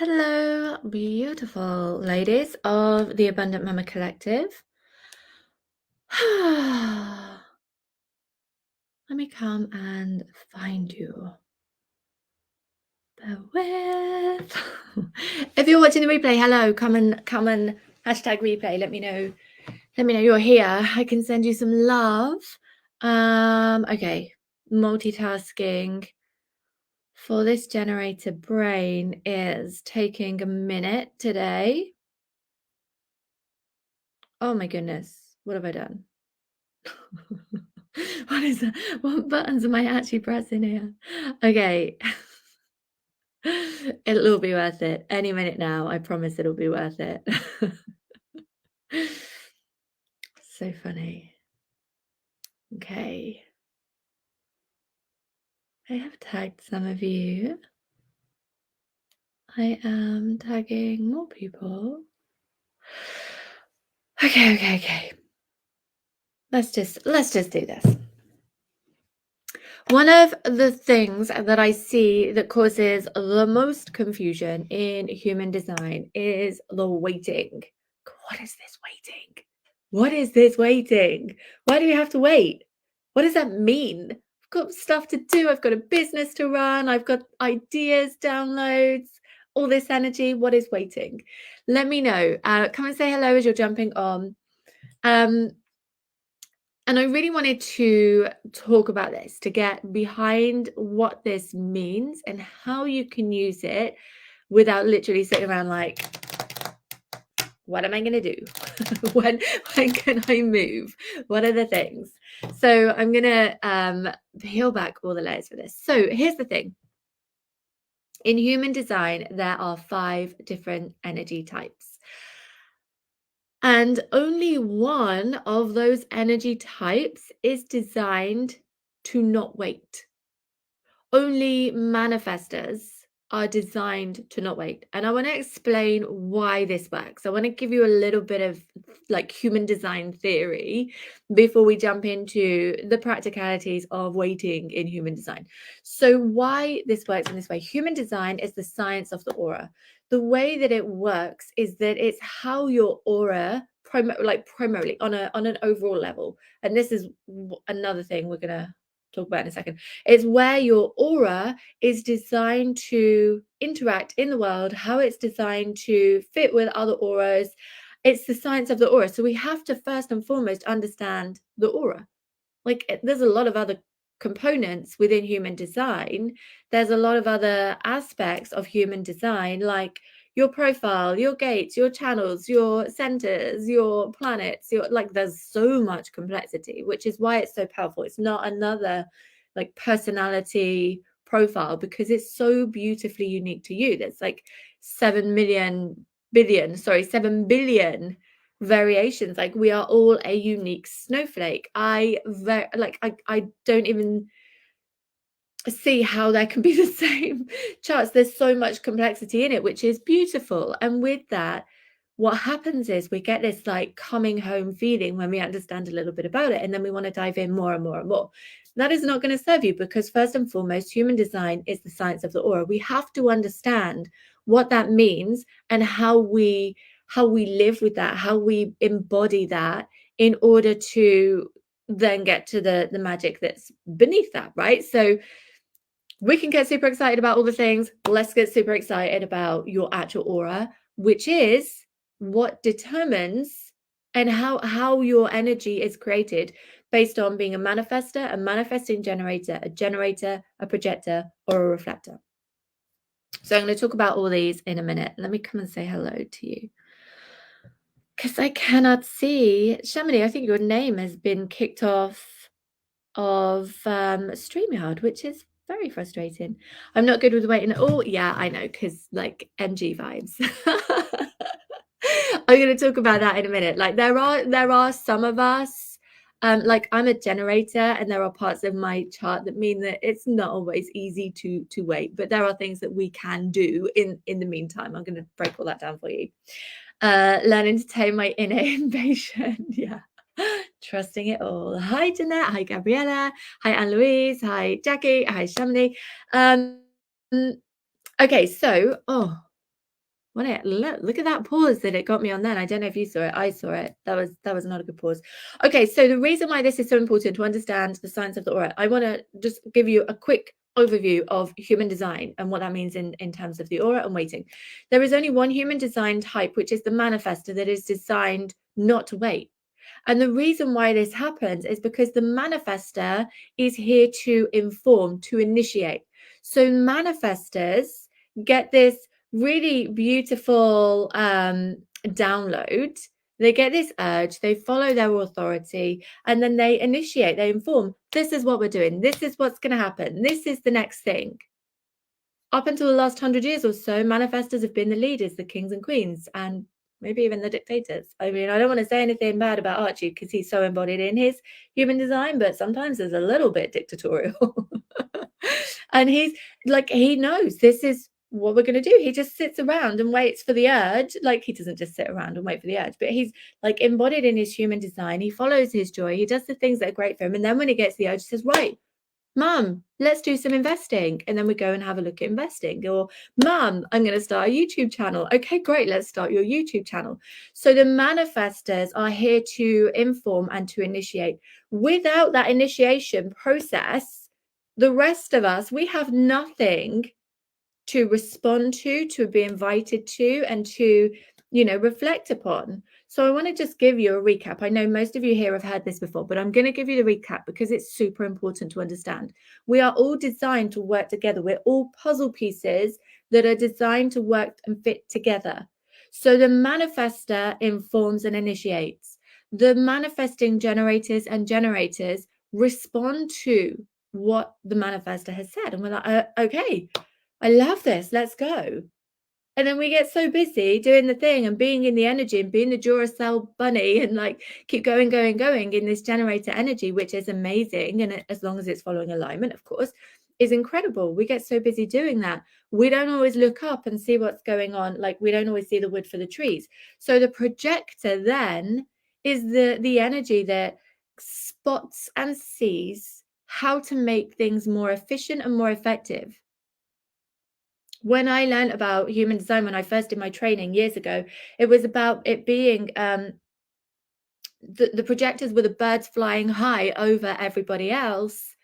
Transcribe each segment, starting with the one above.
Hello, beautiful ladies of the Abundant Mama Collective. Let me come and find you. Bear with. If you're watching the replay, hello, come and hashtag replay. Let me know you're here. I can send you some love. Okay, multitasking for this generator brain is taking a minute today. Oh my goodness, what have I done? What is that? What buttons am I actually pressing here? Okay. It'll all be worth it. Any minute now, I promise it'll be worth it. So funny. Okay. I have tagged some of you. I am tagging more people. Okay. Let's just do this. One of the things that I see that causes the most confusion in human design is the waiting. What is this waiting? What is this waiting? Why do we have to wait? What does that mean? I've got stuff to do. I've got a business to run. I've got ideas, downloads, all this energy. What is waiting? Let me know. Come and say hello as you're jumping on. And I really wanted to talk about this, to get behind what this means and how you can use it without literally sitting around like, what am I going to do? when can I move? What are the things? So I'm going to peel back all the layers for this. So here's the thing. In human design, there are 5 different energy types. And only one of those energy types is designed to not wait. Only manifestors are designed to not wait. And I want to explain why this works. I want to give you a little bit of like human design theory before we jump into the practicalities of waiting in human design. So why this works in this way? Human design is the science of the aura. The way that it works is that it's how your aura primarily on an overall level. And this is another thing we're going to talk about in a second. It's where your aura is designed to interact in the world, how it's designed to fit with other auras. It's the science of the aura. So we have to first and foremost understand the aura. Like there's a lot of other components within human design. There's a lot of other aspects of human design, like your profile, your gates, your channels, your centers, your planets, there's so much complexity, which is why it's so powerful. It's not another like personality profile because it's so beautifully unique to you. There's like 7 billion variations. Like we are all a unique snowflake. I don't even see how there can be the same charts. There's so much complexity in it, which is beautiful. And with that, what happens is we get this like coming home feeling when we understand a little bit about it, and then we want to dive in more and more and more. That is not going to serve you, because first and foremost, human design is the science of the aura. We have to understand what that means and how we live with that, how we embody that in order to then get to the magic that's beneath that, right? So we can get super excited about all the things. Let's get super excited about your actual aura, which is what determines and how your energy is created based on being a manifester, a manifesting generator, a generator, a projector, or a reflector. So I'm going to talk about all these in a minute. Let me come and say hello to you, because I cannot see. Shamini, I think your name has been kicked off of StreamYard, which is very frustrating. I'm not good with waiting. Oh yeah, I know, because like NG vibes. I'm going to talk about that in a minute. Like there are some of us, like I'm a generator, and there are parts of my chart that mean that it's not always easy to wait, but there are things that we can do in the meantime. I'm going to break all that down for you. Learning to tame my inner impatience. Yeah. Trusting it all. Hi, Jeanette. Hi, Gabriella. Hi, Anne-Louise. Hi, Jackie. Hi, Shamini. Okay, so, Look at that pause that it got me on then. I don't know if you saw it. I saw it. That was not a good pause. Okay, so the reason why this is so important to understand the science of the aura, I want to just give you a quick overview of human design and what that means in terms of the aura and waiting. There is only one human design type, which is the manifestor, that is designed not to wait. And the reason why this happens is because the manifestor is here to inform, to initiate. So manifestors get this really beautiful download. They get this urge, they follow their authority, and then they initiate, they inform, this is what we're doing, this is what's going to happen, this is the next thing. Up until the last 100 years or so, manifestors have been the leaders, the kings and queens, and maybe even the dictators. I mean, I don't want to say anything bad about Archie because he's so embodied in his human design, but sometimes there's a little bit dictatorial. And he's like, he knows this is what we're going to do. He just sits around and waits for the urge. Like, he doesn't just sit around and wait for the urge, but he's like embodied in his human design. He follows his joy. He does the things that are great for him. And then when he gets the urge, he says, right, Mum, let's do some investing. And then we go and have a look at investing. Or, Mum, I'm going to start a YouTube channel. Okay, great. Let's start your YouTube channel. So the manifestors are here to inform and to initiate. Without that initiation process, the rest of us, we have nothing to respond to be invited to, and to, reflect upon. So I want to just give you a recap. I know most of you here have heard this before, but I'm going to give you the recap because it's super important to understand. We are all designed to work together. We're all puzzle pieces that are designed to work and fit together. So the manifestor informs and initiates. The manifesting generators respond to what the manifestor has said. And we're like, okay, I love this. Let's go. And then we get so busy doing the thing and being in the energy and being the Duracell bunny and like keep going in this generator energy, which is amazing. And as long as it's following alignment, of course, is incredible. We get so busy doing that. We don't always look up and see what's going on. Like, we don't always see the wood for the trees. So the projector then is the energy that spots and sees how to make things more efficient and more effective. When I learned about human design, when I first did my training years ago, it was about it being the projectors were the birds flying high over everybody else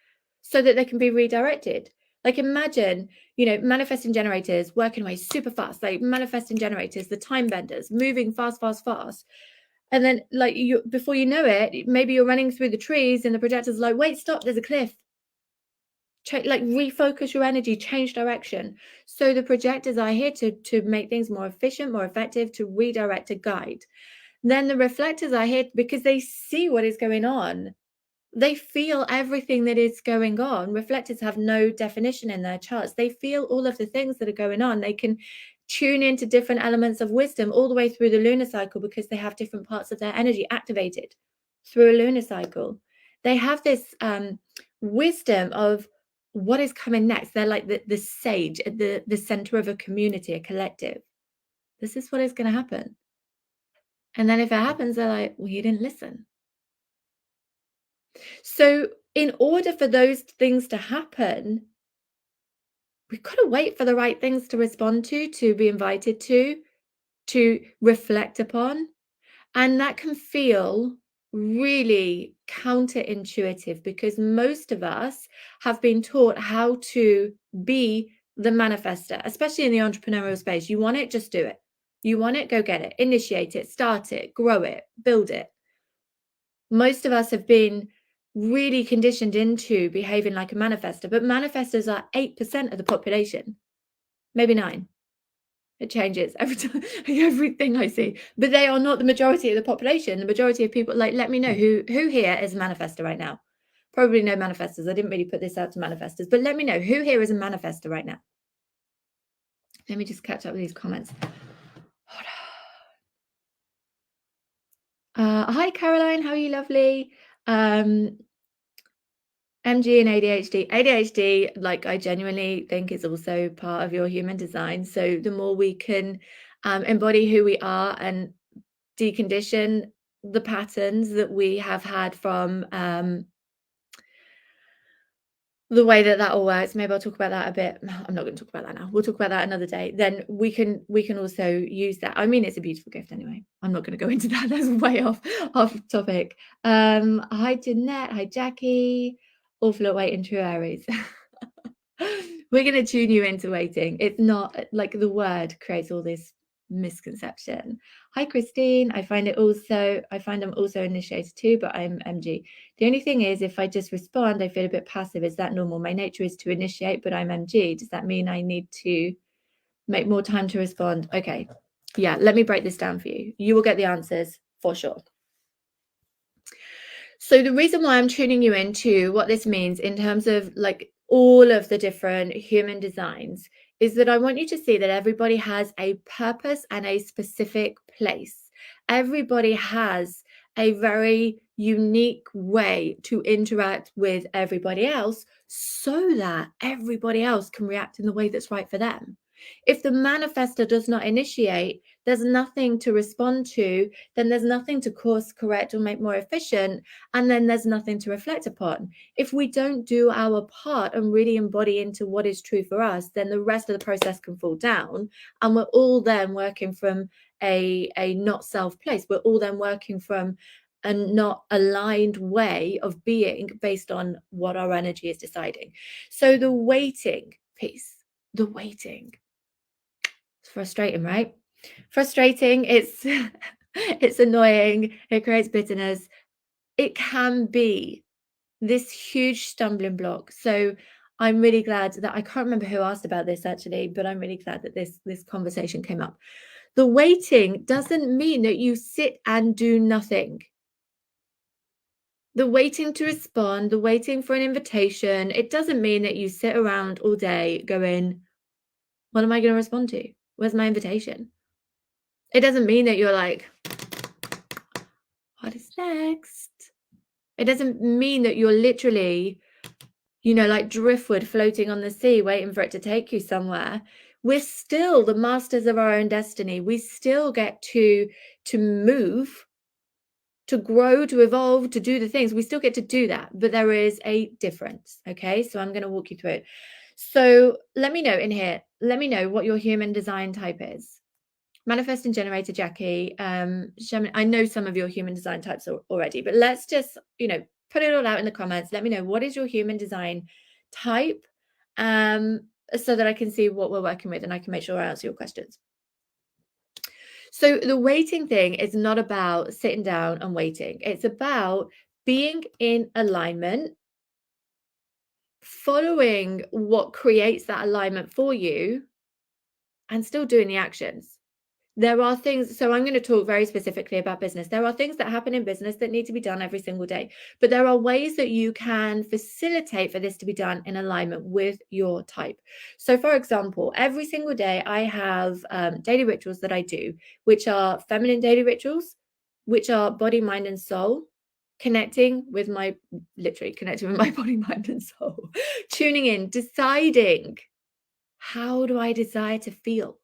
so that they can be redirected. Like, imagine, manifesting generators working away super fast, like manifesting generators, the time benders moving fast. And then, like, before you know it, maybe you're running through the trees and the projector's like, wait, stop, there's a cliff. Like, refocus your energy, change direction. So the projectors are here to make things more efficient, more effective, to redirect, to guide. Then the reflectors are here because they see what is going on. They feel everything that is going on. Reflectors have no definition in their charts. They feel all of the things that are going on. They can tune into different elements of wisdom all the way through the lunar cycle because they have different parts of their energy activated through a lunar cycle. They have this wisdom of what is coming next. They're like the sage at the center of a community, a collective. This is what is going to happen. And then if it happens, they're like, well, you didn't listen. So in order for those things to happen, we've got to wait for the right things to respond to be invited to reflect upon. And that can feel really counterintuitive because most of us have been taught how to be the manifester, especially in the entrepreneurial space. You want it, just do it. You want it, go get it, initiate it, start it, grow it, build it. Most of us have been really conditioned into behaving like a manifester, but manifestors are 8% of the population, maybe 9. It changes every time, everything I see, but they are not the majority of the population. The majority of people, like, let me know who here is a manifestor right now. Probably no manifestors. I didn't really put this out to manifestors, but let me know who here is a manifestor right now. Let me just catch up with these comments. Hi Caroline, how are you? Lovely. MG and ADHD, like, I genuinely think is also part of your human design. So the more we can embody who we are and decondition the patterns that we have had from the way that that all works, maybe I'll talk about that a bit. I'm not going to talk about that now. We'll talk about that another day. Then we can also use that. I mean, it's a beautiful gift anyway. I'm not going to go into that. That's way off topic. Hi Jeanette. Hi Jackie. All float waiting, true Aries. We're going to tune you into waiting. It's not like the word creates all this misconception. Hi Christine. I find I'm also initiated too, but I'm MG. The only thing is, if I just respond, I feel a bit passive. Is that normal? My nature is to initiate, but I'm MG. Does that mean I need to make more time to respond? Okay. Yeah, let me break this down for you. You will get the answers for sure. So the reason why I'm tuning you into what this means in terms of like all of the different human designs is that I want you to see that everybody has a purpose and a specific place. Everybody has a very unique way to interact with everybody else so that everybody else can react in the way that's right for them. If the manifester does not initiate, there's nothing to respond to, then there's nothing to course correct or make more efficient, and then there's nothing to reflect upon. If we don't do our part and really embody into what is true for us, then the rest of the process can fall down, and we're all then working from a not self place. We're all then working from a not aligned way of being based on what our energy is deciding. So the waiting piece, the waiting, it's frustrating, right? Frustrating, it's it's annoying, it creates bitterness. It can be this huge stumbling block. So I'm really glad that I can't remember who asked about this actually, but I'm really glad that this conversation came up. The waiting doesn't mean that you sit and do nothing. The waiting to respond, the waiting for an invitation, it doesn't mean that you sit around all day going, what am I going to respond to? Where's my invitation? It doesn't mean that you're like, what is next? It doesn't mean that you're literally, like driftwood floating on the sea, waiting for it to take you somewhere. We're still the masters of our own destiny. We still get to move, to grow, to evolve, to do the things. We still get to do that, but there is a difference. Okay, so I'm going to walk you through it. So let me know in here. Let me know what your human design type is. Manifesting generator Jackie, I know some of your human design types already, but let's just put it all out in the comments. Let me know what is your human design type, so that I can see what we're working with and I can make sure I answer your questions. So the waiting thing is not about sitting down and waiting. It's about being in alignment, following what creates that alignment for you, and still doing the actions. There are things, so I'm going to talk very specifically about business. There are things that happen in business that need to be done every single day, but there are ways that you can facilitate for this to be done in alignment with your type. So for example, every single day I have daily rituals that I do, which are feminine daily rituals, which are body, mind, and soul, connecting with my body, mind, and soul, tuning in, deciding, how do I desire to feel?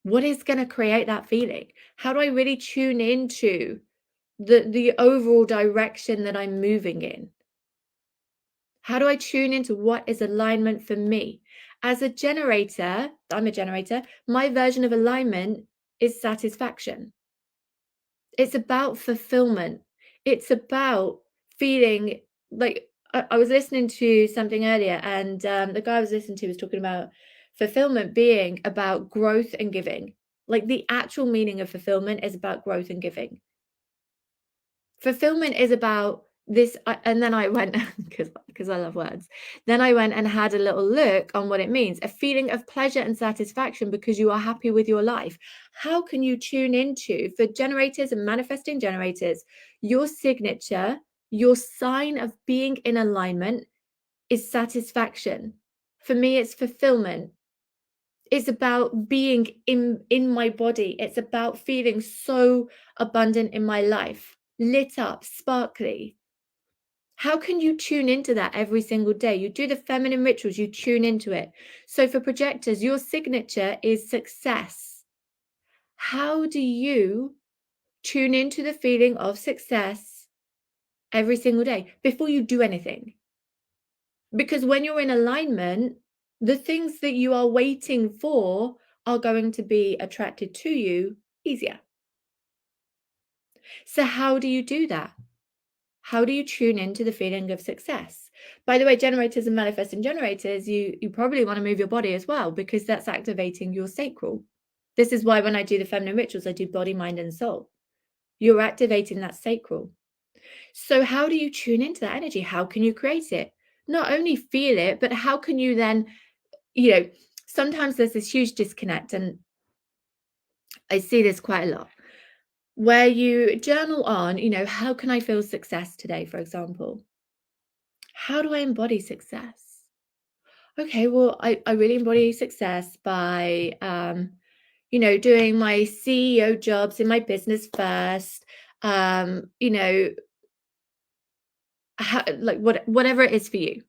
What is going to create that feeling? How do I really tune into the overall direction that I'm moving in? How do I tune into what is alignment for me? As a generator, I'm a generator, my version of alignment is satisfaction. It's about fulfillment. It's about feeling like I was listening to something earlier, and the guy I was listening to was talking about fulfillment being about growth and giving. Like the actual meaning of fulfillment is about growth and giving. Fulfillment is about this, and then I went, because I love words, then I went and had a little look on what it means, a feeling of pleasure and satisfaction because you are happy with your life. How can you tune into, for generators and manifesting generators, your signature, your sign of being in alignment is satisfaction. For me, it's fulfillment. It's about being in my body. It's about feeling so abundant in my life, lit up, sparkly. How can you tune into that every single day? You do the feminine rituals, you tune into it. So for projectors, your signature is success. How do you tune into the feeling of success every single day before you do anything? Because when you're in alignment, the things that you are waiting for are going to be attracted to you easier. So, how do you do that? How do you tune into the feeling of success? By the way, generators and manifesting generators, you probably want to move your body as well, because that's activating your sacral. This is why when I do the feminine rituals, I do body, mind, and soul. You're activating that sacral. So how do you tune into that energy? How can you create it? Not only feel it, but how can you then, you know, sometimes there's this huge disconnect, and I see this quite a lot, where you journal on, how can I feel success today, for example? How do I embody success? Okay, well, I really embody success by, doing my CEO jobs in my business first, um, you know, like whatever it is for you.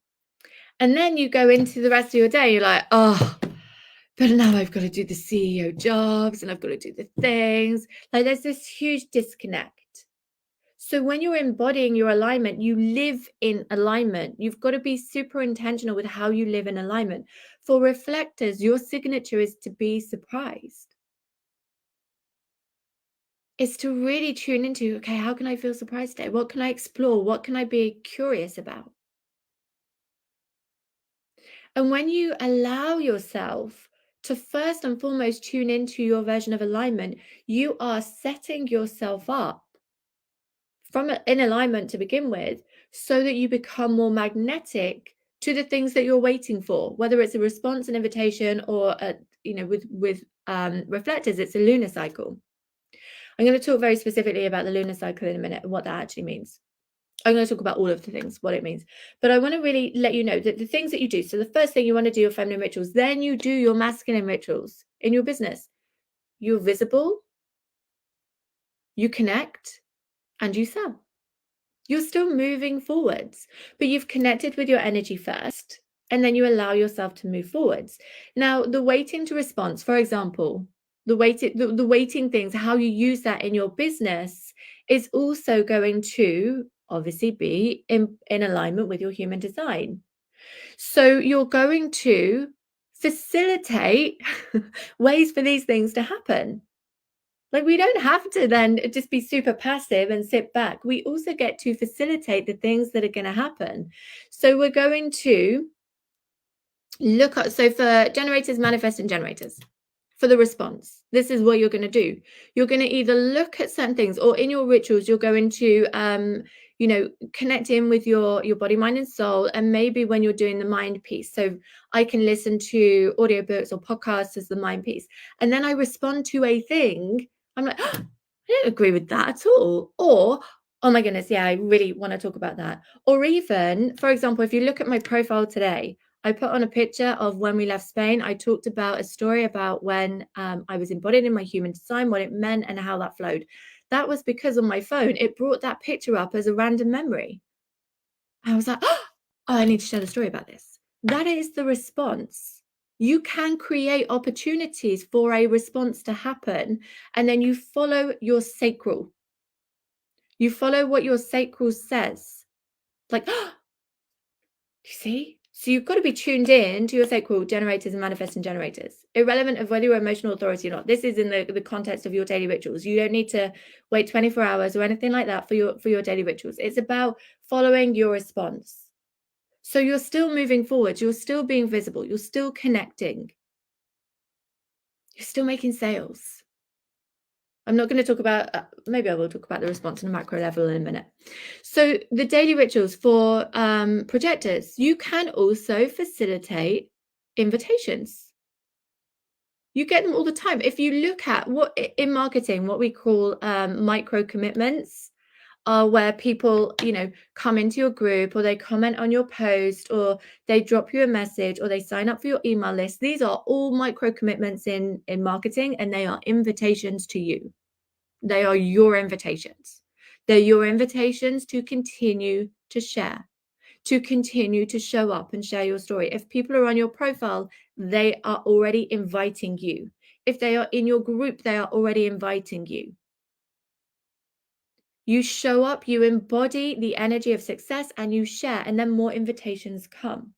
And then you go into the rest of your day, you're like, oh, but now I've got to do the CEO jobs and I've got to do the things. Like there's this huge disconnect. So when you're embodying your alignment, you live in alignment. You've got to be super intentional with how you live in alignment. For reflectors, your signature is to be surprised. It's to really tune into, okay, how can I feel surprised today? What can I explore? What can I be curious about? And when you allow yourself to first and foremost tune into your version of alignment, you are setting yourself up in alignment to begin with, so that you become more magnetic to the things that you're waiting for, whether it's a response, an invitation, or with reflectors, it's a lunar cycle. I'm going to talk very specifically about the lunar cycle in a minute and what that actually means. I'm going to talk about all of the things, what it means. But I want to really let you know that the things that you do. So the first thing, you want to do your feminine rituals, then you do your masculine rituals in your business. You're visible, you connect, and you sell. You're still moving forwards, but you've connected with your energy first, and then you allow yourself to move forwards. Now, the waiting to response, for example, the waiting things, how you use that in your business is also going to obviously be in alignment with your human design. So you're going to facilitate ways for these things to happen. Like, we don't have to then just be super passive and sit back. We also get to facilitate the things that are going to happen. So we're going to look at, so for generators, manifesting generators, for the response, this is what you're going to do. You're going to either look at certain things, or in your rituals, you're going to, connect in with your body, mind, and soul. And maybe when you're doing the mind piece, so I can listen to audiobooks or podcasts as the mind piece, and then I respond to a thing. I'm like, oh, I don't agree with that at all. Or, oh my goodness, yeah, I really want to talk about that. Or even, for example, if you look at my profile today, I put on a picture of when we left Spain. I talked about a story about when I was embodied in my human design, what it meant, and how that flowed. That was because on my phone, it brought that picture up as a random memory. I was like, oh, I need to share the story about this. That is the response. You can create opportunities for a response to happen, and then you follow your sacral. You follow what your sacral says. Like, oh, you see? So you've got to be tuned in to your sacral, generators and manifesting generators, irrelevant of whether you're emotional authority or not. This is in the context of your daily rituals. You don't need to wait 24 hours or anything like that for your daily rituals. It's about following your response. So you're still moving forward. You're still being visible. You're still connecting. You're still making sales. I'm not going to talk about, maybe I will talk about the response on a macro level in a minute. So the daily rituals for projectors, you can also facilitate invitations. You get them all the time. If you look at what in marketing, what we call micro commitments, are where people, come into your group, or they comment on your post, or they drop you a message, or they sign up for your email list. These are all micro commitments in marketing, and they are invitations to you. They are your invitations. They're your invitations to continue to share, to continue to show up and share your story. If people are on your profile, they are already inviting you. If they are in your group, they are already inviting you. You show up, you embody the energy of success, and you share, and then more invitations come.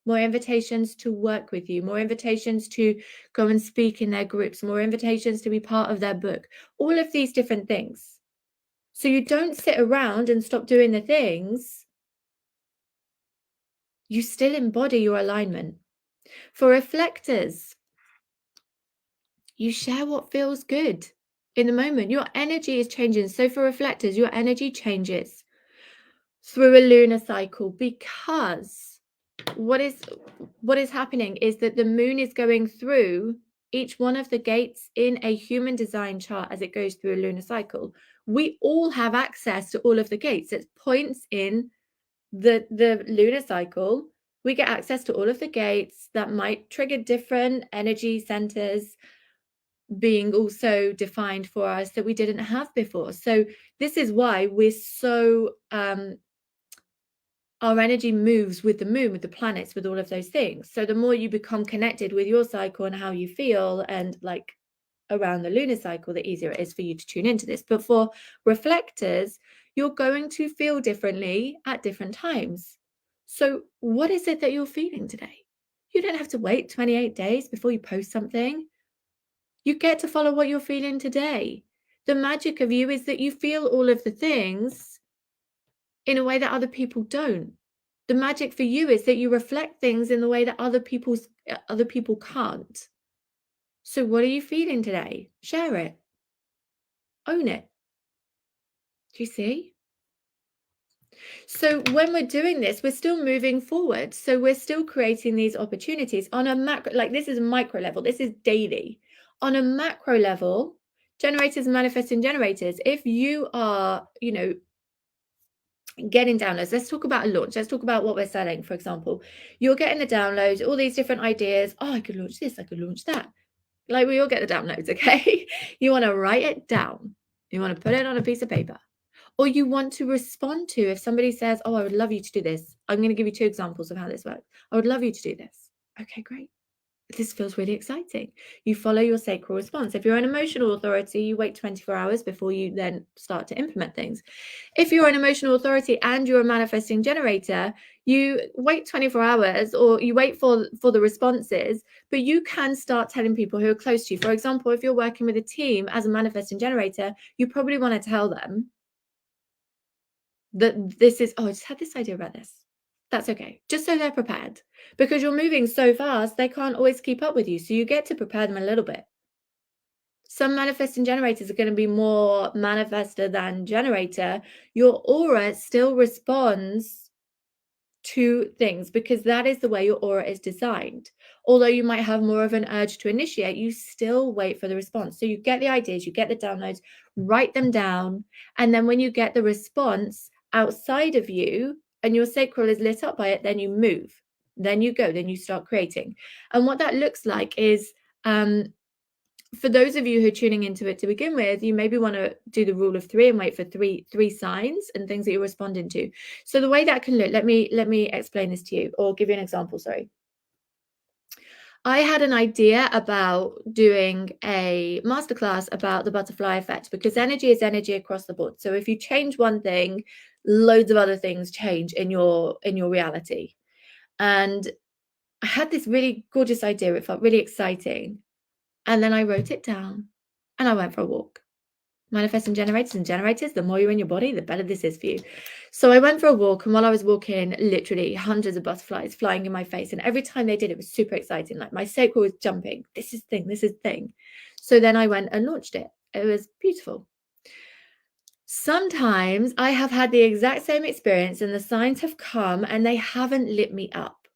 More invitations to work with you, more invitations to go and speak in their groups, more invitations to be part of their book, all of these different things. So you don't sit around and stop doing the things. You still embody your alignment. For reflectors, you share what feels good in the moment. Your energy is changing. So for reflectors, your energy changes through a lunar cycle, because what is happening is that the moon is going through each one of the gates in a human design chart as it goes through a lunar cycle. We all have access to all of the gates. It's points in the lunar cycle. We get access to all of the gates that might trigger different energy centers being also defined for us that we didn't have before. So this is why we're so our energy moves with the moon, with the planets, with all of those things. So the more you become connected with your cycle and how you feel, and like around the lunar cycle, the easier it is for you to tune into this. But for reflectors, you're going to feel differently at different times. So what is it that you're feeling today? You don't have to wait 28 days before you post something. You get to follow what you're feeling today. The magic of you is that you feel all of the things in a way that other people don't. The magic for you is that you reflect things in the way that other people can't. So what are you feeling today? Share it. Own it. Do you see? So when we're doing this, we're still moving forward. So we're still creating these opportunities on a macro, like this is a micro level, this is daily. On a macro level, generators, manifesting generators, if you are, getting downloads, let's talk about a launch. Let's talk about what we're selling, for example. You're getting the downloads, all these different ideas. Oh, I could launch this, I could launch that. Like we all get the downloads, okay? You want to write it down. You want to put it on a piece of paper. Or you want to respond to if somebody says, oh, I would love you to do this. I'm going to give you 2 examples of how this works. I would love you to do this. Okay, great. This feels really exciting. You follow your sacral response. If you're an emotional authority, you wait 24 hours before you then start to implement things. If you're an emotional authority and you're a manifesting generator, you wait 24 hours or you wait for the responses, but you can start telling people who are close to you. For example, if you're working with a team as a manifesting generator, you probably want to tell them that this is, oh, I just had this idea about this. That's okay. Just so they're prepared, because you're moving so fast, they can't always keep up with you. So you get to prepare them a little bit. Some manifesting generators are going to be more manifester than generator. Your aura still responds to things because that is the way your aura is designed. Although you might have more of an urge to initiate, you still wait for the response. So you get the ideas, you get the downloads, write them down. And then when you get the response outside of you and your sacral is lit up by it, then you move, then you go, then you start creating. And what that looks like is, for those of you who are tuning into it to begin with, you maybe want to do the rule of 3 and wait for three signs and things that you're responding to. So the way that can look, let me explain this to you, or give you an example. Sorry. I had an idea about doing a masterclass about the butterfly effect, because energy is energy across the board. So if you change one thing, loads of other things change in your reality. And I had this really gorgeous idea. It felt really exciting. And then I wrote it down and I went for a walk. Manifesting generators, the more you're in your body, the better this is for you. So I went for a walk, and while I was walking, literally hundreds of butterflies flying in my face. And every time they did, it was super exciting. Like my sacral was jumping. This is thing. So then I went and launched it. It was beautiful. Sometimes I have had the exact same experience and the signs have come and they haven't lit me up.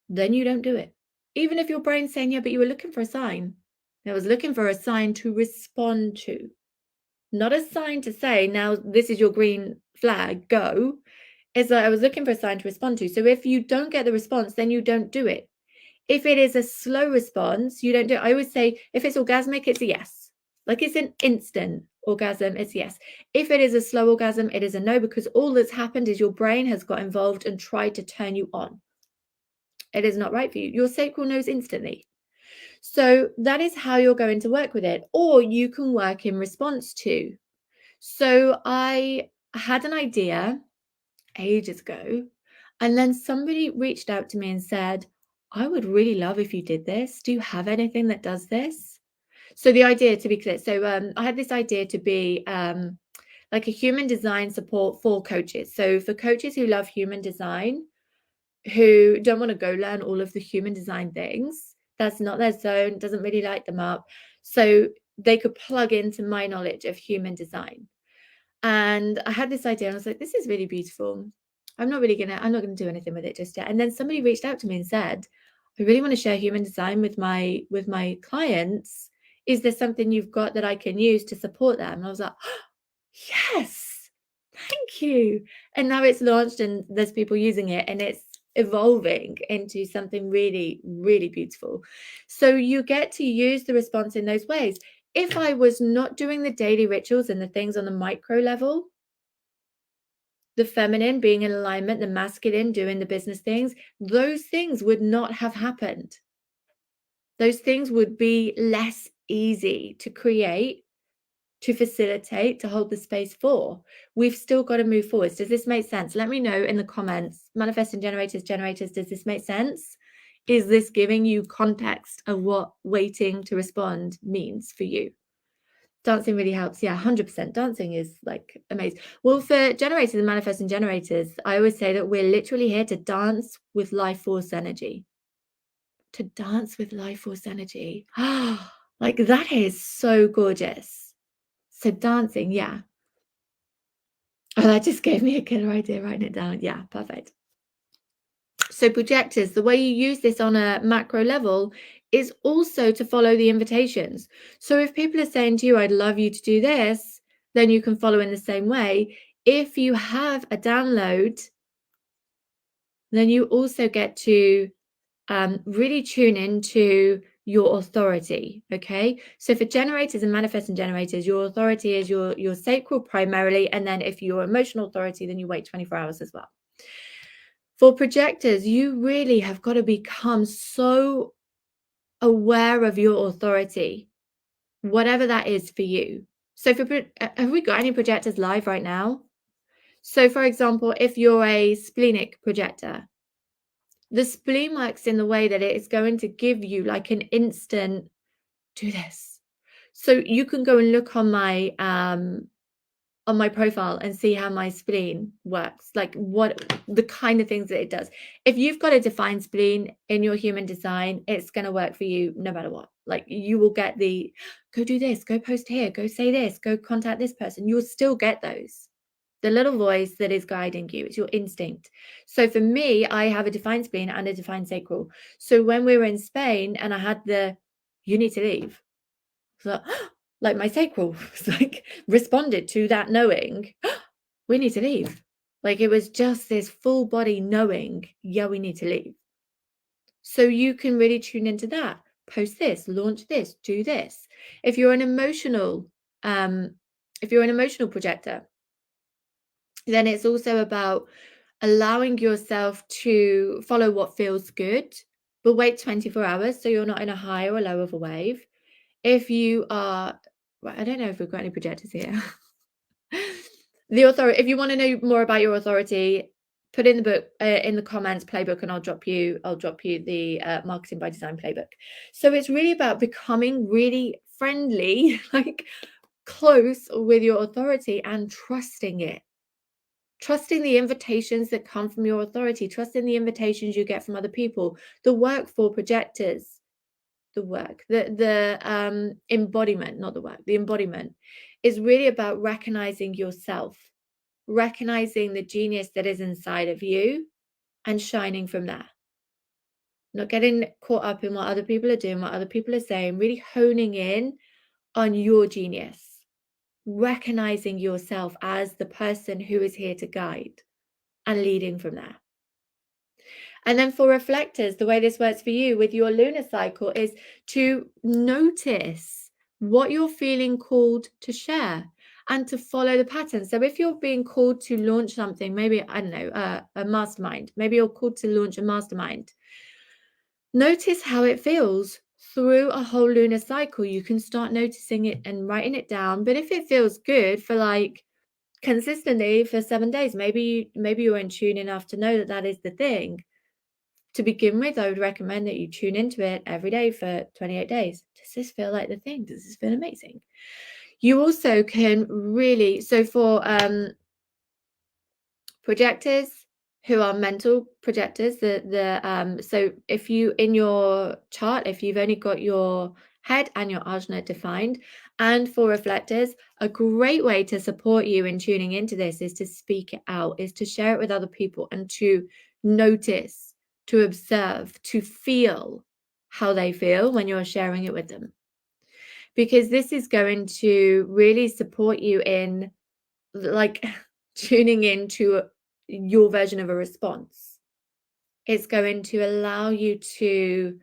Then you don't do it. Even if your brain's saying, yeah, but you were looking for a sign. I was looking for a sign to respond to. Not a sign to say, now this is your green flag, go. It's like I was looking for a sign to respond to. So if you don't get the response, then you don't do it. If it is a slow response, you don't do it. I always say, if it's orgasmic, it's a yes. Like it's an instant orgasm, it's yes. If it is a slow orgasm, it is a no, because all that's happened is your brain has got involved and tried to turn you on. It is not right for you. Your sacral knows instantly. So that is how you're going to work with it. Or you can work in response to. So I had an idea ages ago, and then somebody reached out to me and said, I would really love if you did this. Do you have anything that does this? So the idea, to be clear, so I had this idea to be like a human design support for coaches. So for coaches who love human design, who don't want to go learn all of the human design things, that's not their zone, doesn't really light them up. So they could plug into my knowledge of human design. And I had this idea and I was like, this is really beautiful. I'm not gonna do anything with it just yet. And then somebody reached out to me and said, I really want to share human design with my clients. Is there something you've got that I can use to support them? And I was like, yes, thank you. And now it's launched and there's people using it and it's evolving into something really, really beautiful. So you get to use the response in those ways. If I was not doing the daily rituals and the things on the micro level, the feminine being in alignment, the masculine doing the business things, those things would not have happened. Those things would be less easy to create, to facilitate, to hold the space for. We've still got to move forwards. Does this make sense? Let me know in the comments. Manifesting generators, does this make sense? Is this giving you context of what waiting to respond means for you? Dancing really helps. Yeah, 100%. Dancing is like amazing. Well, for generators and manifesting generators, I always say that we're literally here to dance with life force energy. To dance with life force energy. Like that is so gorgeous. So dancing, yeah. Oh, that just gave me a killer idea. Writing it down. Yeah, perfect. So projectors, the way you use this on a macro level is also to follow the invitations. So if people are saying to you, I'd love you to do this, then you can follow in the same way. If you have a download, then you also get to really tune into your authority. Okay, so for generators and manifesting generators, your authority is your sacral primarily, and then if you're emotional authority, then you wait 24 hours as well. For projectors, you really have got to become so aware of your authority, whatever that is for you. So have we got any projectors live right now? So for example, if you're a splenic projector, the spleen works in the way that it is going to give you like an instant, do this. So you can go and look on my profile and see how my spleen works, like what the kind of things that it does. If you've got a defined spleen in your human design, it's going to work for you no matter what. Like you will get the go do this, go post here, go say this, go contact this person. You'll still get those. The little voice that is guiding you, it's your instinct. So for me, I have a defined spleen and a defined sacral. So when we were in Spain and I had you need to leave. So like my sacral was like responded to that knowing, we need to leave. Like it was just this full body knowing, yeah, we need to leave. So you can really tune into that. Post this, launch this, do this. If you're an emotional projector, then it's also about allowing yourself to follow what feels good, but wait 24 hours so you're not in a high or a low of a wave. If you are, well, I don't know if we've got any projectors here. The authority, if you want to know more about your authority, put in the book, in the comments, playbook, and I'll drop you the Marketing by Design playbook. So it's really about becoming really friendly, like close with your authority and trusting it. Trusting the invitations that come from your authority, trusting the invitations you get from other people. The work for projectors, the embodiment, not the work, the embodiment is really about recognizing yourself, recognizing the genius that is inside of you and shining from there. Not getting caught up in what other people are doing, what other people are saying, really honing in on your genius, recognizing yourself as the person who is here to guide and leading from there. And then for reflectors, the way this works for you with your lunar cycle is to notice what you're feeling called to share and to follow the pattern. So if you're being called to launch something, maybe, I don't know, a mastermind, maybe you're called to launch a mastermind, notice how it feels through a whole lunar cycle, you can start noticing it and writing it down. But if it feels good for like consistently for 7 days, maybe you're in tune enough to know that that is the thing. To begin with, I would recommend that you tune into it every day for 28 days. Does this feel like the thing? Does this feel amazing? You also can really, so for projectors who are mental projectors, so if you, in your chart, if you've only got your head and your ajna defined, and for reflectors, a great way to support you in tuning into this is to speak it out, is to share it with other people, and to notice, to observe, to feel how they feel when you're sharing it with them, because this is going to really support you in like tuning into your version of a response. It's going to allow you to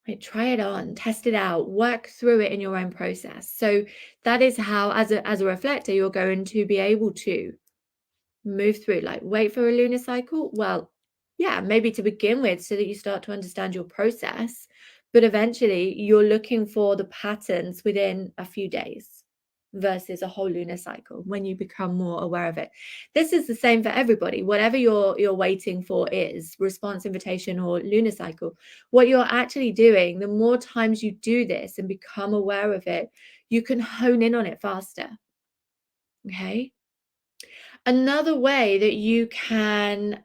like try it on, test it out, work through it in your own process. So that is how, as a reflector, you're going to be able to move through, like wait for a lunar cycle. Well, yeah, maybe to begin with, so that you start to understand your process, but eventually you're looking for the patterns within a few days versus a whole lunar cycle when you become more aware of it. This is the same for everybody. Whatever you're waiting for is response, invitation, or lunar cycle. What you're actually doing, the more times you do this and become aware of it, you can hone in on it faster. Okay. Another way that you can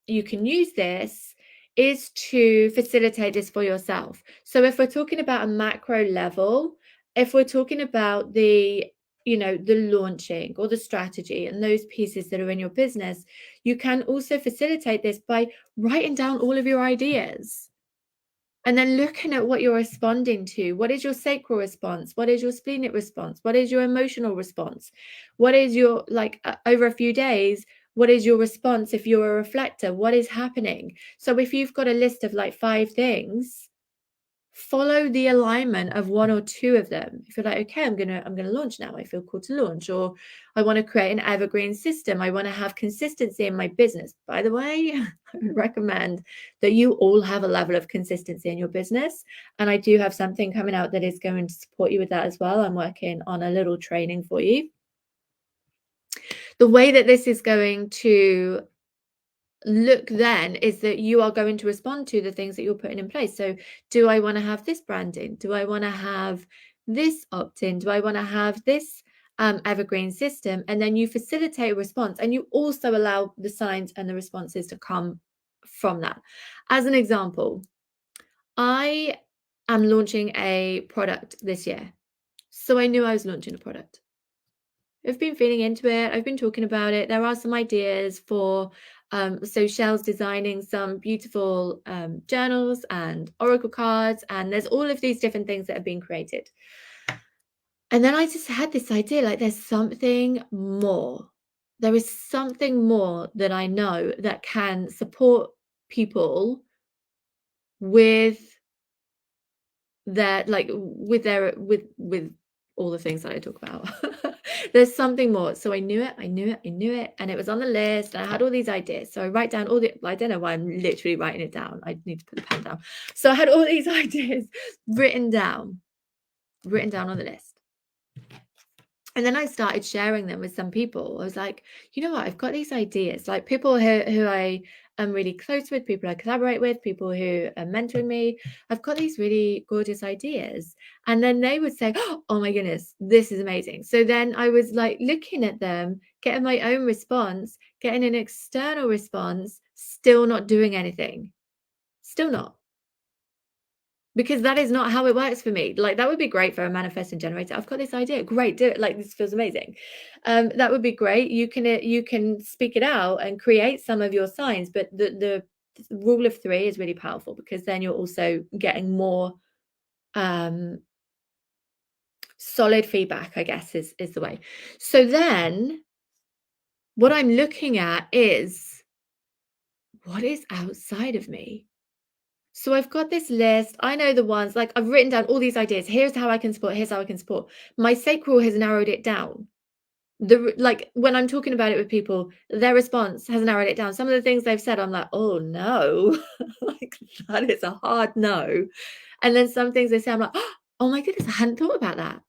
use this is to facilitate this for yourself. So if we're talking about a macro level, if we're talking about the launching or the strategy and those pieces that are in your business, you can also facilitate this by writing down all of your ideas. And then looking at what you're responding to. What is your sacral response? What is your splenic response? What is your emotional response? What is your, over a few days, what is your response if you're a reflector? What is happening? So if you've got a list of like 5 things, follow the alignment of 1 or 2 of them. If you're like, okay, I'm gonna launch now, I feel called to launch, or I want to create an evergreen system, I want to have consistency in my business. By the way, I would recommend that you all have a level of consistency in your business, and I do have something coming out that is going to support you with that as well. I'm working on a little training for you. The way that this is going to look then is that you are going to respond to the things that you're putting in place. So do I want to have this branding? Do I want to have this opt-in? Do I want to have this evergreen system? And then you facilitate a response, and you also allow the signs and the responses to come from that. As an example, I am launching a product this year. So I knew I was launching a product. I've been feeling into it. I've been talking about it. There are some ideas for, so Shell's designing some beautiful journals and oracle cards, and there's all of these different things that have been created. And then I just had this idea, like there's something more. There is something more that I know that can support people with their, with all the things that I talk about. There's something more. So I knew it, and it was on the list, and I had all these ideas. So I write down I don't know why I'm literally writing it down. I need to put the pen down. So I had all these ideas written down on the list. And then I started sharing them with some people. I was like, you know what? I've got these ideas. Like people who I am really close with, people I collaborate with, people who are mentoring me. I've got these really gorgeous ideas. And then they would say, oh my goodness, this is amazing. So then I was like looking at them, getting my own response, getting an external response, still not doing anything. Still not. Because that is not how it works for me. Like that would be great for a manifesting generator. I've got this idea. Great, do it. Like this feels amazing. That would be great. You can speak it out and create some of your signs, but the rule of 3 is really powerful, because then you're also getting more solid feedback, I guess is the way. So then what I'm looking at is what is outside of me. So I've got this list. I know the ones, like I've written down all these ideas. Here's how I can support. Here's how I can support. My sacral has narrowed it down. When I'm talking about it with people, their response has narrowed it down. Some of the things they've said, I'm like, oh no, like that is a hard no. And then some things they say, I'm like, oh my goodness, I hadn't thought about that.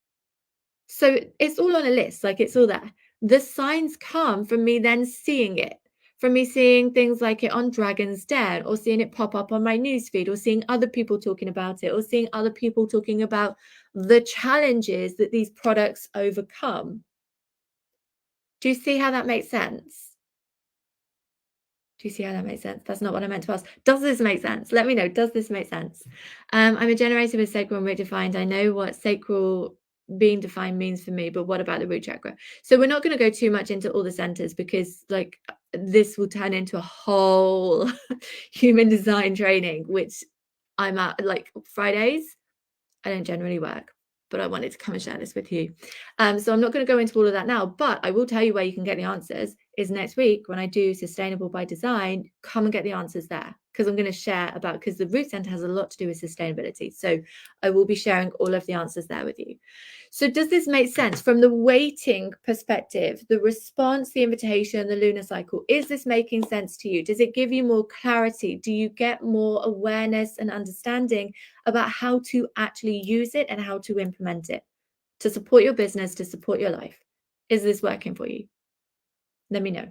So it's all on a list, like it's all there. The signs come from me then seeing it, from me seeing things like it on Dragon's Den, or seeing it pop up on my newsfeed, or seeing other people talking about it, or seeing other people talking about the challenges that these products overcome. Do you see how that makes sense? Do you see how that makes sense? That's not what I meant to ask. Does this make sense? Let me know. Does this make sense? I'm a generator with sacral and root defined. I know what sacral being defined means for me, but what about the root chakra? So we're not going to go too much into all the centers because like this will turn into a whole human design training, which I'm at like Fridays. I don't generally work, but I wanted to come and share this with you. So I'm not going to go into all of that now, but I will tell you where you can get the answers is next week when I do Sustainable by Design. Come and get the answers there because I'm going to share about, because the root center has a lot to do with sustainability. So I will be sharing all of the answers there with you. So does this make sense from the weighting perspective, the response, the invitation, the lunar cycle? Is this making sense to you? Does it give you more clarity? Do you get more awareness and understanding about how to actually use it and how to implement it to support your business, to support your life? Is this working for you? Let me know.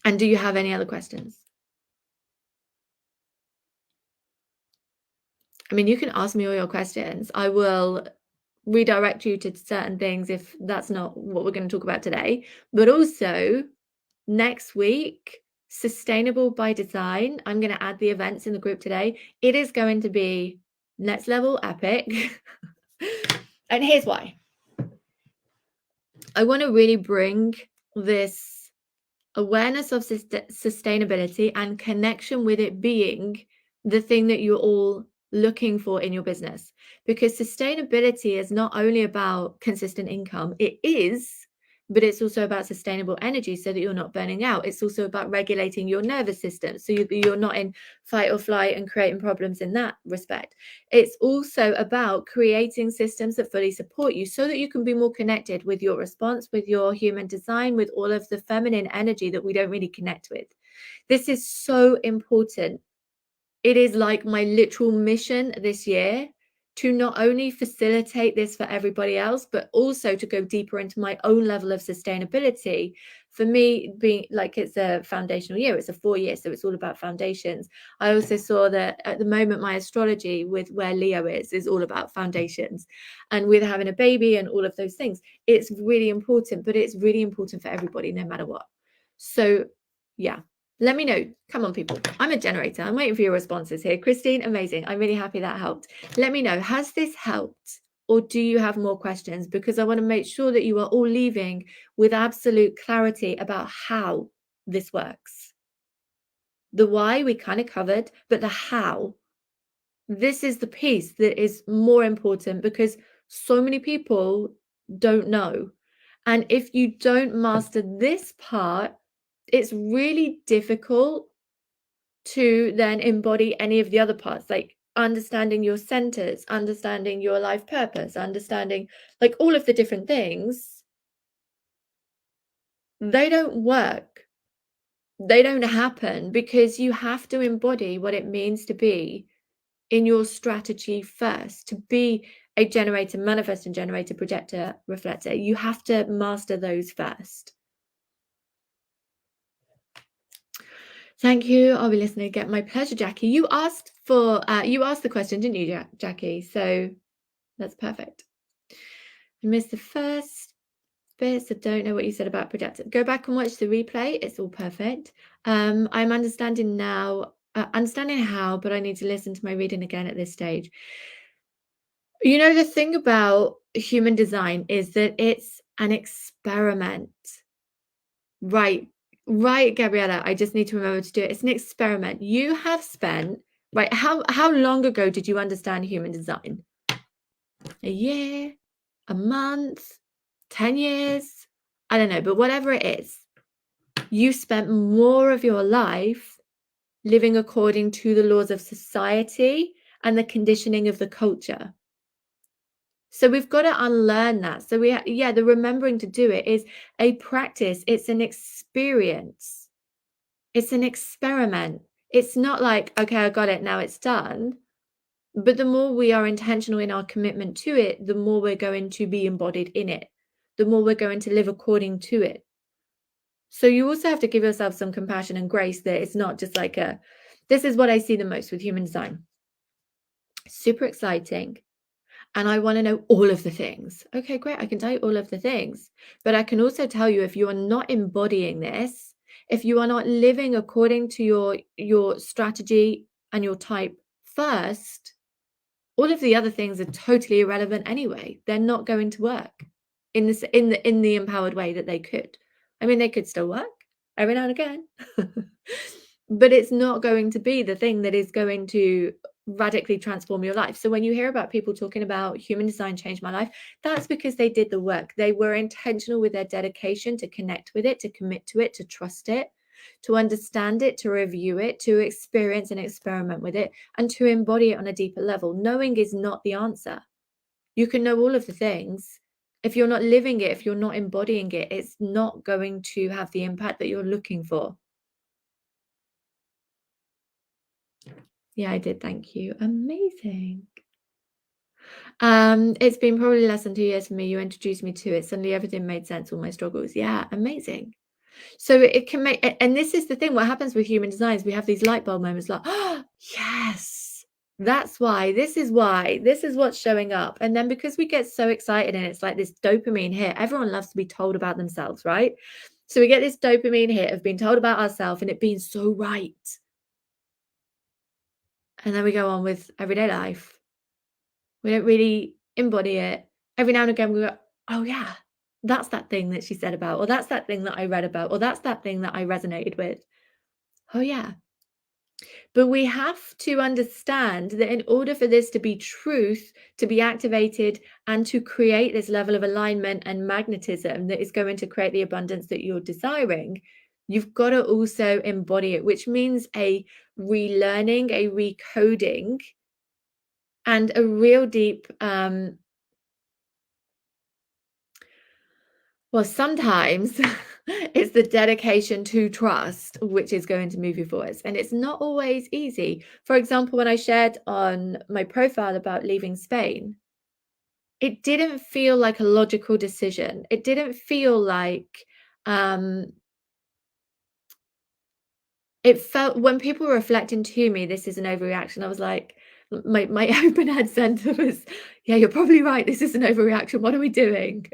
And do you have any other questions? I mean, you can ask me all your questions. I will redirect you to certain things if that's not what we're going to talk about today. But also, next week, Sustainable by Design, I'm going to add the events in the group today. It is going to be next level epic. And here's why. I want to really bring this awareness of sustainability and connection with it being the thing that you're all looking for in your business, because sustainability is not only about consistent income. It is, but it's also about sustainable energy so that you're not burning out. It's also about regulating your nervous system so you're not in fight or flight and creating problems in that respect. It's also about creating systems that fully support you so that you can be more connected with your response, with your human design, with all of the feminine energy that we don't really connect with. This is so important. It is like my literal mission this year to not only facilitate this for everybody else, but also to go deeper into my own level of sustainability. For me, being like, it's a foundational year, it's a 4-year, so it's all about foundations. I also saw that at the moment, my astrology with where Leo is all about foundations. And with having a baby and all of those things, it's really important, but it's really important for everybody, no matter what. So yeah. Let me know. Come on, people. I'm a generator. I'm waiting for your responses here. Christine, amazing. I'm really happy that helped. Let me know. Has this helped? Or do you have more questions? Because I want to make sure that you are all leaving with absolute clarity about how this works. The why we kind of covered, but the how. This is the piece that is more important because so many people don't know. And if you don't master this part, it's really difficult to then embody any of the other parts, like understanding your centers, understanding your life purpose, understanding like all of the different things. They don't work. They don't happen because you have to embody what it means to be in your strategy first, to be a generator, manifesting generator, projector, reflector. You have to master those first. Thank you. I'll be listening again. My pleasure, Jackie. You asked the question, didn't you, Jackie? So that's perfect. I missed the first bit, so don't know what you said about projector. Go back and watch the replay. It's all perfect. I'm understanding now, understanding how, but I need to listen to my reading again at this stage. You know, the thing about human design is that it's an experiment. Right, Gabriella. I just need to remember to do it. It's an experiment. You have spent, right, how long ago did you understand human design? A year, a month, 10 years? I don't know, but whatever it is, you spent more of your life living according to the laws of society and the conditioning of the culture. So we've got to unlearn that. So the remembering to do it is a practice. It's an experience. It's an experiment. It's not like, okay, I got it, now it's done. But the more we are intentional in our commitment to it, the more we're going to be embodied in it, the more we're going to live according to it. So you also have to give yourself some compassion and grace that it's not just like this is what I see the most with human design. Super exciting. And I want to know all of the things. Okay, great. I can tell you all of the things. But I can also tell you, if you are not embodying this, if you are not living according to your strategy and your type first, all of the other things are totally irrelevant anyway. They're not going to work in the empowered way that they could. I mean, they could still work every now and again, but it's not going to be the thing that is going to radically transform your life. So when you hear about people talking about human design changed my life, that's because they did the work. They were intentional with their dedication to connect with it, to commit to it, to trust it, to understand it, to review it, to experience and experiment with it, and to embody it on a deeper level. Knowing is not the answer. You can know all of the things. If you're not living it, if you're not embodying it, it's not going to have the impact that you're looking for. Yeah, I did. Thank you. Amazing. It's been probably less than 2 years for me. You introduced me to it. Suddenly everything made sense, all my struggles. Yeah, amazing. So it can make, and this is the thing, what happens with human design is we have these light bulb moments like, oh, yes, that's why, this is what's showing up. And then because we get so excited and it's like this dopamine hit, everyone loves to be told about themselves, right? So we get this dopamine hit of being told about ourselves and it being so right. And then we go on with everyday life. We don't really embody it. Every now and again we go, oh yeah, that's that thing that she said about, or that's that thing that I read about, or that's that thing that I resonated with. Oh yeah. But we have to understand that in order for this to be truth, to be activated, and to create this level of alignment and magnetism that is going to create the abundance that you're desiring, you've got to also embody it, which means a relearning, a recoding, and a real deep well, sometimes it's the dedication to trust which is going to move you forwards. And it's not always easy. For example, when I shared on my profile about leaving Spain, it didn't feel like a logical decision. It didn't feel like it felt, when people were reflecting to me, this is an overreaction. I was like, my open head center was, yeah, you're probably right. This is an overreaction. What are we doing?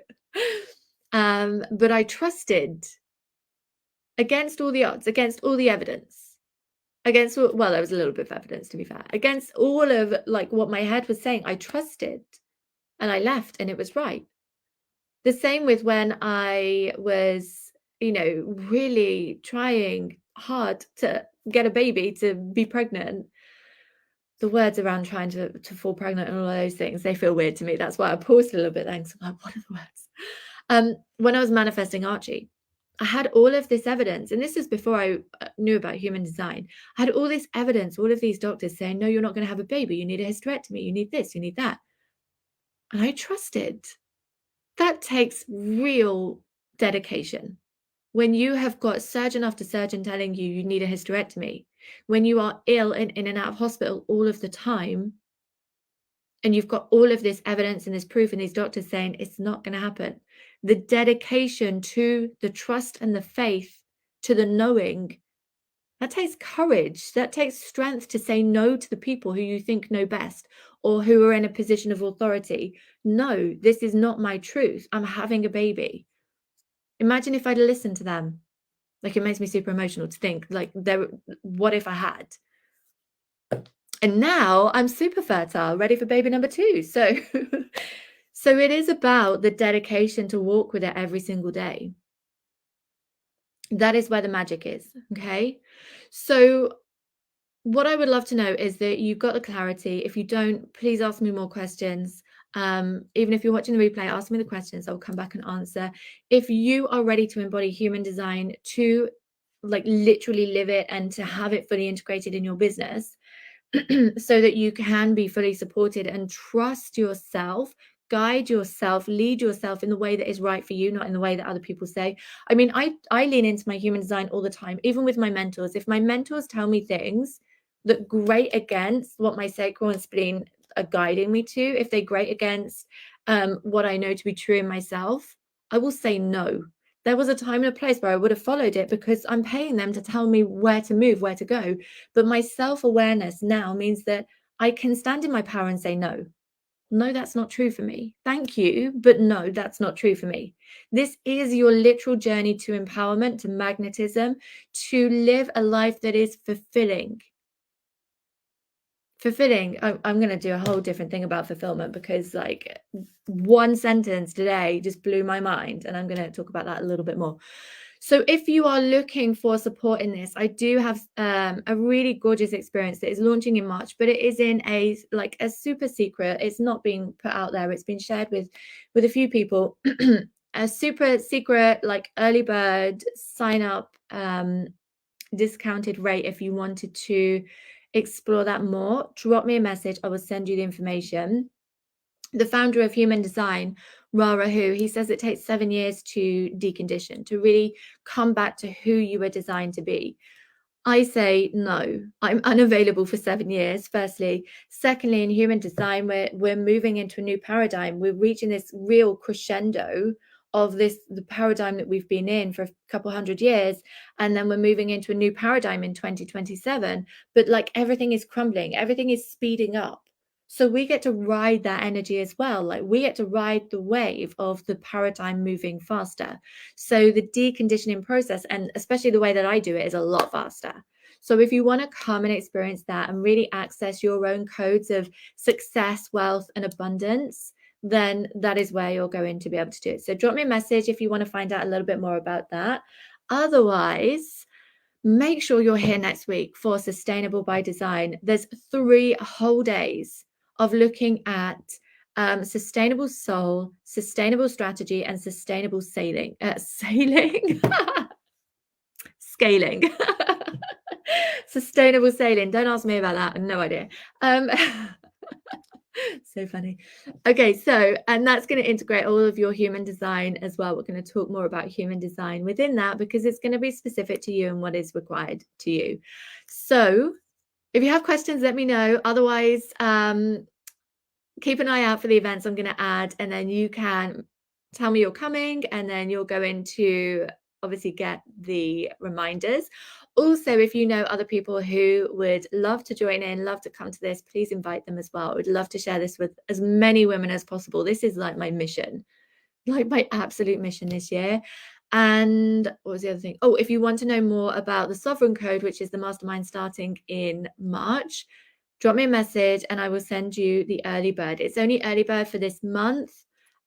But I trusted against all the odds, against all the evidence, against all, well, there was a little bit of evidence to be fair, against all of like what my head was saying, I trusted and I left and it was right. The same with when I was, really trying hard to get a baby, to be pregnant. The words around trying to fall pregnant and all of those things, they feel weird to me. That's why I paused a little bit then. So I'm like, what are the words? When I was manifesting Archie, I had all of this evidence, and this is before I knew about human design. I had all this evidence, all of these doctors saying, no, you're not going to have a baby. You need a hysterectomy. You need this, you need that. And I trusted. That takes real dedication. When you have got surgeon after surgeon telling you you need a hysterectomy, when you are ill and in and out of hospital all of the time, and you've got all of this evidence and this proof and these doctors saying it's not going to happen, the dedication to the trust and the faith, to the knowing, that takes courage. That takes strength to say no to the people who you think know best or who are in a position of authority. No, this is not my truth. I'm having a baby. Imagine if I'd listened to them. Like, it makes me super emotional to think, like, what if I had? And now I'm super fertile, ready for baby number 2. So, so it is about the dedication to walk with it every single day. That is where the magic is. Okay. So what I would love to know is that you've got the clarity. If you don't, please ask me more questions. Even if you're watching the replay, ask me the questions. I'll come back and answer. If you are ready to embody human design, to like literally live it and to have it fully integrated in your business, so that you can be fully supported and trust yourself, guide yourself, lead yourself in the way that is right for you, not in the way that other people say. I mean, I lean into my human design all the time, even with my mentors. If my mentors tell me things that grate against what my sacral and spleen are guiding me to, if they grate against what I know to be true in myself, I will say no. There was a time and a place where I would have followed it because I'm paying them to tell me where to move, where to go. But my self-awareness now means that I can stand in my power and say no. No, that's not true for me. Thank you, but no, that's not true for me. This is your literal journey to empowerment, to magnetism, to live a life that is fulfilling. Fulfilling. I'm going to do a whole different thing about fulfillment because like one sentence today just blew my mind, and I'm going to talk about that a little bit more. So if you are looking for support in this, I do have a really gorgeous experience that is launching in March, but it is in a super secret. It's not being put out there. It's been shared with a few people. A super secret, like early bird sign up discounted rate. If you wanted to explore that more, drop me a message. I will send you the information. The founder of Human Design, Rara Hu, he says it takes 7 years to decondition, to really come back to who you were designed to be. I say no. I'm unavailable for 7 years, firstly. Secondly, in human design, we're moving into a new paradigm. We're reaching this real crescendo of the paradigm that we've been in for a couple hundred years, and then we're moving into a new paradigm in 2027. But like everything is crumbling, everything is speeding up. So we get to ride that energy as well. Like we get to ride the wave of the paradigm moving faster. So the deconditioning process, and especially the way that I do it, is a lot faster. So if you want to come and experience that and really access your own codes of success, wealth, and abundance, then that is where you're going to be able to do it. So drop me a message if you want to find out a little bit more about that. Otherwise, make sure you're here next week for Sustainable by Design. There's 3 whole days of looking at sustainable soul, sustainable strategy, and sustainable sailing. Scaling. Sustainable sailing. Don't ask me about that. I have no idea. So funny. Okay, so, and that's going to integrate all of your human design as well. We're going to talk more about human design within that because it's going to be specific to you and what is required to you. So if you have questions, let me know. Otherwise, keep an eye out for the events I'm going to add, and then you can tell me you're coming, and then you're going to obviously get the reminders. Also, if you know other people who would love to join in, love to come to this, please invite them as well. I would love to share this with as many women as possible. This is like my mission, like my absolute mission this year. And what was the other thing? Oh, if you want to know more about the Sovereign Code, which is the mastermind starting in March, drop me a message and I will send you the early bird. It's only early bird for this month.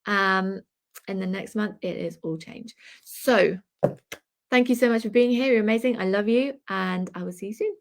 And the next month it is all change. So thank you so much for being here. You're amazing. I love you, and I will see you soon.